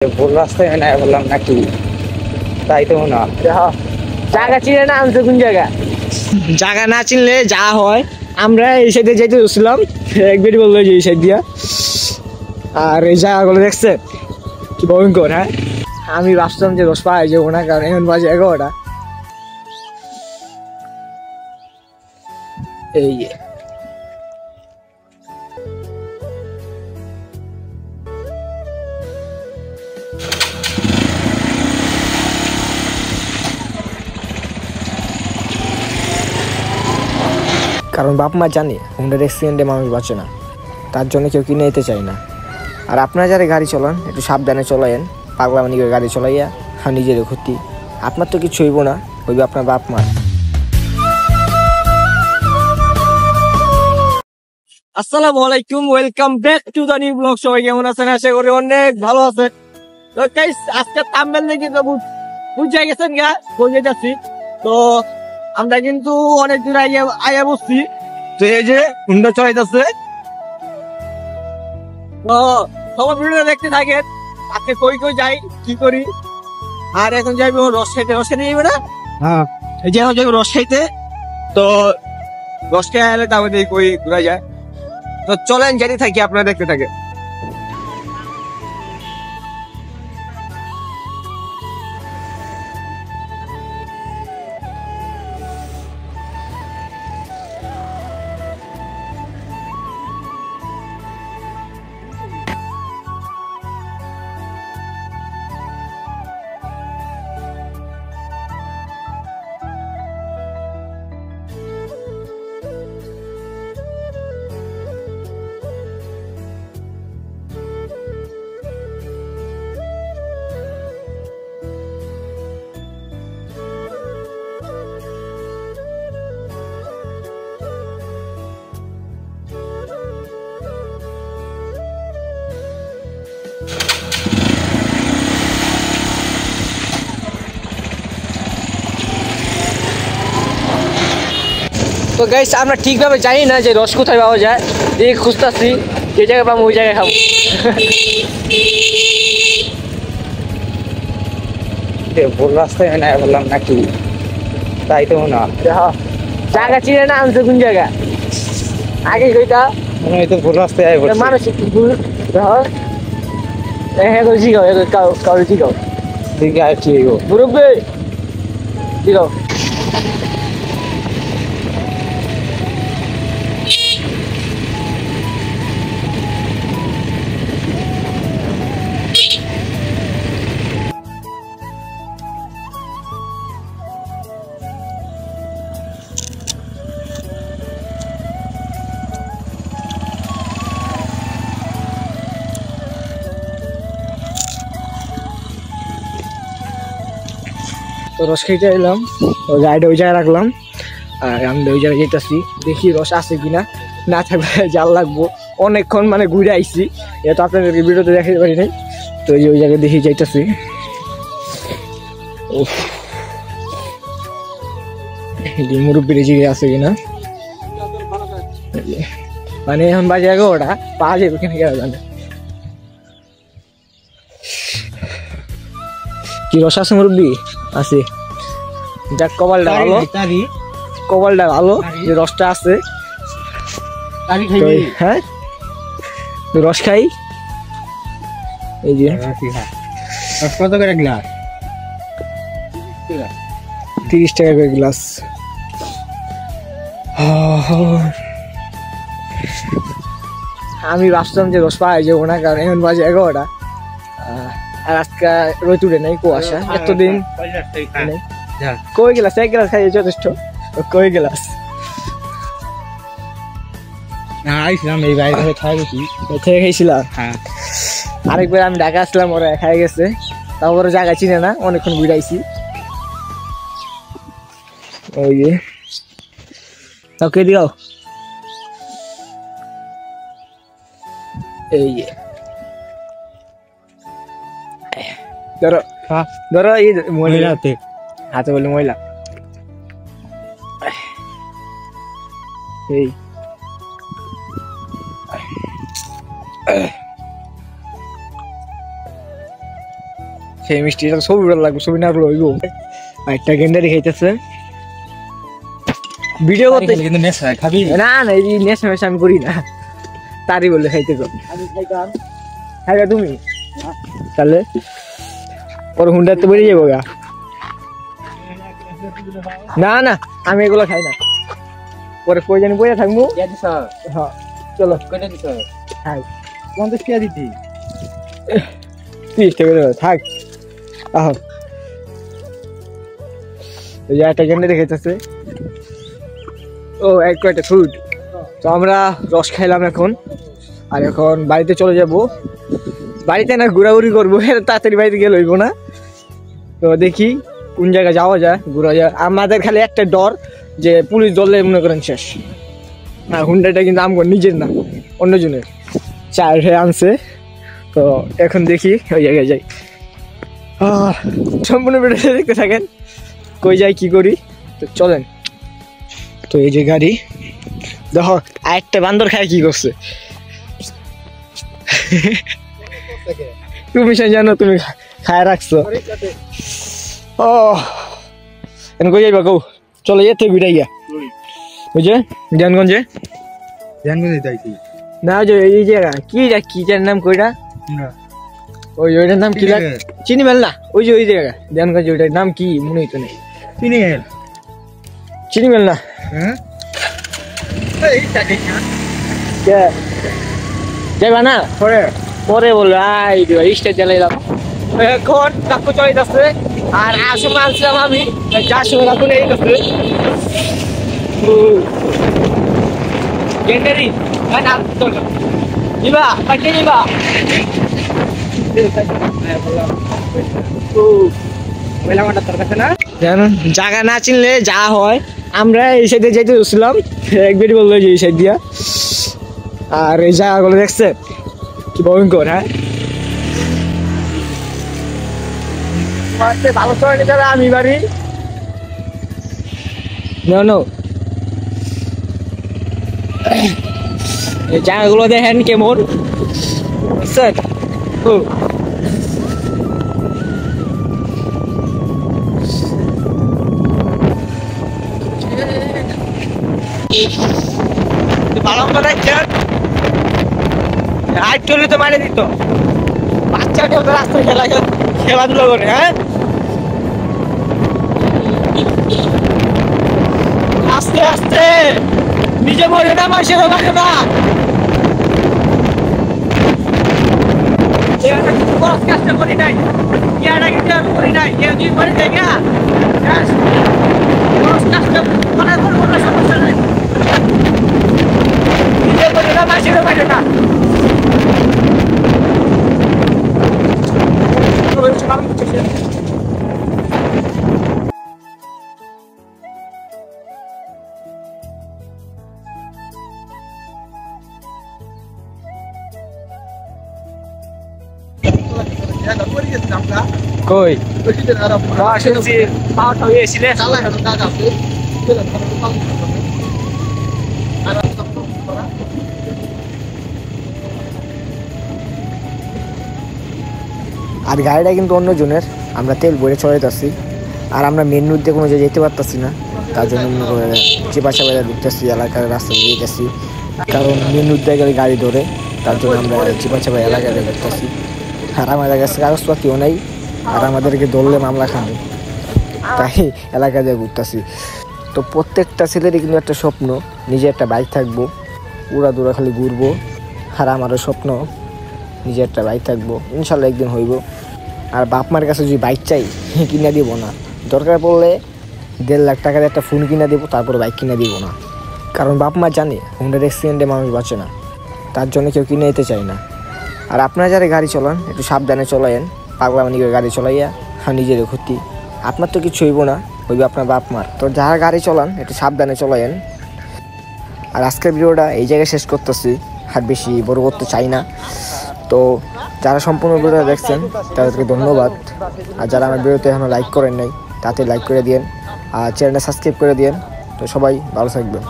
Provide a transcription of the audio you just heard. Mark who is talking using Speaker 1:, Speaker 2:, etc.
Speaker 1: ভুল রাস্তায় না বললাম নাকি তাই তো না
Speaker 2: জায়গা চিনে না আনছে কোন জায়গা জায়গা না চিনলে যা হয় আমরা এই সাইডে যাইতে গেছিলাম একবারই বললো যে এই সাইড দিয়া আর এই জায়গাগুলো দেখছে কি ভয়ঙ্কর। হ্যাঁ আমি ভাবছিলাম যে 10 পায়ে যাবো না, কারণ এখন বাজে 11টা। এই কারণ বাপ মা জানে হুন্ডার অ্যাক্সিডেন্টে মানুষ বাঁচে না, তার জন্য কেউ কিনে নিতে চায় না। আর আপনারা যারা গাড়ি চলান একটু সাবধানে চলাইন, পাগলামানি করে গাড়ি চলাইয়া আর নিজেরও ক্ষতি। আপনার তো কিছু হইব না, হইবে আপনার বাপ মা। আসসালামু আলাইকুম, welcome back to the new blog. সবাই কেমন আছেন? আশা করি অনেক ভালো আছেন। তো গাইস আজকে থাম্বনেল দেখে তো বুঝে গেছেন গা কই যাচ্ছি। তো আমরা কিন্তু অনেক দূর আইয়া বসছি। তো এই যে হুন্ডা চলাইতেছে, তো সবাই ভিডিও দেখতে থাকেন আজকে কই কই যাই কি করি। আর এখন যাইবো রস খাইতে। রস খাইতে যাইবে না? হ্যাঁ, এই যে এখন যাইবো রস খাইতে। তো রস খেয়ে এলে তারপরে কই ঘুরা যায়। তো চলেন যেতে থাকি, আপনারা দেখতে থাকে। তো গাইস আমরা ঠিকভাবে জানি না যে রস কোথায় পাওয়া যায়, এই খুঁজতেছি যে জায়গায় পাবো ওই জায়গায় খাবো।
Speaker 1: ভুল রাস্তায় না বললাম নাকি তাই তো না
Speaker 2: জায়গা চিনে না আনছে কোন জায়গা আগে কইটা
Speaker 1: মনে হয় তো ভুল রাস্তায় আয় বলছি।
Speaker 2: মানুষ হ্যাঁ করে জিগাও কাউরে জিগাও
Speaker 1: দিকে আর কি গো
Speaker 2: মুরব্বী জিগাও। তো রস খাইতে এলাম, গাড়িটা ওই জায়গায় রাখলাম আর আমি ওই জায়গায় যেতেছি, দেখি রস আছে কিনা, না থাকলে জাল লাগবো। অনেকক্ষণ মানে ঘুরে আইছি, এটা আপনাদেরকে ভিডিওতে দেখাতে পারি নাই। তো ওই জায়গায় দেখি যাইতেছি। মুরব্বীর জিগে আছে কিনা, মানে এখন বাজে 11টা, পাওয়া যাবে কিনা কেন জানে। কি রস আছে মুরব্বী? আছে, যাক কপালটা ভালো, কপালটা ভালো যে রসটা আছে। হ্যাঁ রস খাই। এই যে
Speaker 1: কত করে গ্লাস?
Speaker 2: 30 টাকা করে গ্লাস। আমি ভাবছিলাম যে রস পাওয়া যাবো না, কারণ এখন বাজে 11টা আর আজকে রোদ উঠে নাই, কুয়াশা এতদিন। কই গেলাস? 1 গ্লাস খাইয়ে যথেষ্ট। কই গেলাস?
Speaker 1: আইছিলাম এই বাইরে
Speaker 2: থেকে খাইছিলাম।
Speaker 1: হ্যাঁ,
Speaker 2: আরেকবার আমি ঢাকা আসলাম, ওরা খাই গেছে, তারপরে জায়গা চিনে না, অনেকক্ষণ ঘুরাইছি। ওই যে ওকে দিও। এই যে ধরো ধরো, এই মহিলা হাতে বলি মহিলা। এই সেই মিষ্টিটা ছবি লাগবে, ছবি না লইব। একটা গেন্ডারি খাইতেছে ভিডিও করতে,
Speaker 1: কিন্তু নেশা খাবি
Speaker 2: না না এই নেশা মেশা আমি করি না, তারই বলে খাইতে কর। খাইবা তুমি তাহলে ওর হুন্ডাতে বেরিয়ে যাবো গা। না না আমি এগুলো খাই না, পরে প্রয়োজন বইয়া থাকবো। হ্যাঁ চলো খাই।
Speaker 1: 50 টাকা দিতি
Speaker 2: 30 টাকা দেবো, থাক। আহ ওই যে একটা গেন্ডারি খাইতেছে, ও এক কয়টা ফ্রুট। তো আমরা রস খাইলাম এখন, আর এখন বাড়িতে চলে যাব। বাড়িতে না ঘোরাঘুরি করবো, তাড়াতাড়ি বাড়িতে গেলে হইব না। তো দেখি কোন জায়গায় যাওয়া যায়, ঘোরা যায়। আমাদের খালি একটা ডর যে পুলিশ ধরলে মনে করেন শেষ। আর হুন্ডাটা কিন্তু আমার নিজের না, অন্যজনের, চার হয়ে আনছে। তো এখন দেখি ওই জায়গায় যাই। সম্পূর্ণ ভিডিওটা দেখতে থাকেন, কই যাই কি করি। তো চলেন। তো এই যে গাড়ি, দেখো আরেকটা বান্দর খায় কি করছে। তুমি সে জানো, তুমি খায় রাখছো। ও এখন কই যাইবা কৌ, চলে যেতে বিড়াই গিয়া ওই যে জ্ঞানগঞ্জে। না যে এই জায়গা কি যার নাম কইটা, ওই ওইটার নাম কি চিনি মেল না, ওই যে ওই জায়গা জ্ঞানগঞ্জ, ওইটার নাম কি মনে হইতো না। চিনি মেল না যাইবা না, পরে পরে বললো স্টেট জ্বালাইলাম। এখন কাকু চলে যাচ্ছে, আর আসলে আনছিলাম আমি, যার সময় কাকু নেই যাচ্ছে গেন্ডারি নিবা কাটিয়ে নিবা। জায়গা না চিনলে যা হয়। আমরা এই সাইডে যেতে গেছিলাম, একবারই বললো যে এই সাইড দিয়া। আর এই জায়গাগুলো দেখছে কি ভয়ঙ্কর। হ্যাঁ ভালো চলে যাবে, আমি বাড়ি এই জায়গাগুলো দেখেন কেমন বুঝছেন। ভালো করে দেখছেন, হাইট করলে তো মারে দিত। বাচ্চাকে রাস্তায় খেলাধুলা করে। হ্যাঁ আস্তে আস্তে, নিজে মরে না, মাসের মারে না। কাজটা করি নাই, ইয়ারা কিন্তু আমি করি নাই, কেউ যদি করে দেয় না কাজটা করার কোনো সমস্যা নাই। নিজে মরে না, মাসের মারে না। কই শুনছি পাওয়াটা হয়েছিল। আর গাড়িটা কিন্তু অন্যজনের, আমরা তেল ভরে চলে যাচ্ছি। আর আমরা মেন রোড দিয়ে কোনো জায়গায় যেতে পারতেছি না, তার জন্য চিপাচা বাজার ঢুকতেছি, এলাকার রাস্তা দিয়ে গেছি। কারণ মেন রোড দিয়ে গেলে গাড়ি ধরে, তার জন্য আমরা চিপাচা এলাকায় ঢুকতেছি। আর আমাদের কাছে কাগজপাতিও নাই, আর আমাদেরকে ধরলে মামলা খাবে, তাই এলাকা দিয়ে ঘুরতেছি। তো প্রত্যেকটা ছেলেরই কিন্তু একটা স্বপ্ন, নিজে একটা বাইক থাকবো, উড়া দুরা খালি ঘুরবো। আর আমারও স্বপ্ন নিজে একটা বাইক থাকবো, ইনশাল্লাহ একদিন হইব। আর বাপ মার কাছে যদি বাইক চাই কিনা দিব না, দরকার পড়লে 1.5 লাখ টাকার একটা ফোন কিনা দেবো, তারপরে বাইক কিনা দিব না। কারণ বাপ মা জানে হুন্ডার অ্যাক্সিডেন্টে মানুষ বাঁচে না, তার জন্য কেউ কিনে নিতে চায় না। আর আপনারা যারা গাড়ি চালান একটু সাবধানে চলায়েন, পাগলামানি করে গাড়ি চলাইয়া নিজের ক্ষতি। আপনার তো কিছু হইব না, হইবে আপনার বাপ মার। তো যারা গাড়ি চালান একটু সাবধানে চলায়েন। আর আজকের ভিডিওটা এই জায়গায় শেষ করতেছি, আর বেশি বড় করতে চাই না। তো যারা সম্পূর্ণ ভিডিওটা দেখছেন তাদেরকে ধন্যবাদ। আর যারা আমার ভিডিওতে এখনো লাইক করেন নাই, তাতে লাইক করে দিন, আর চ্যানেলটা সাবস্ক্রাইব করে দিন। তো সবাই ভালো থাকবেন।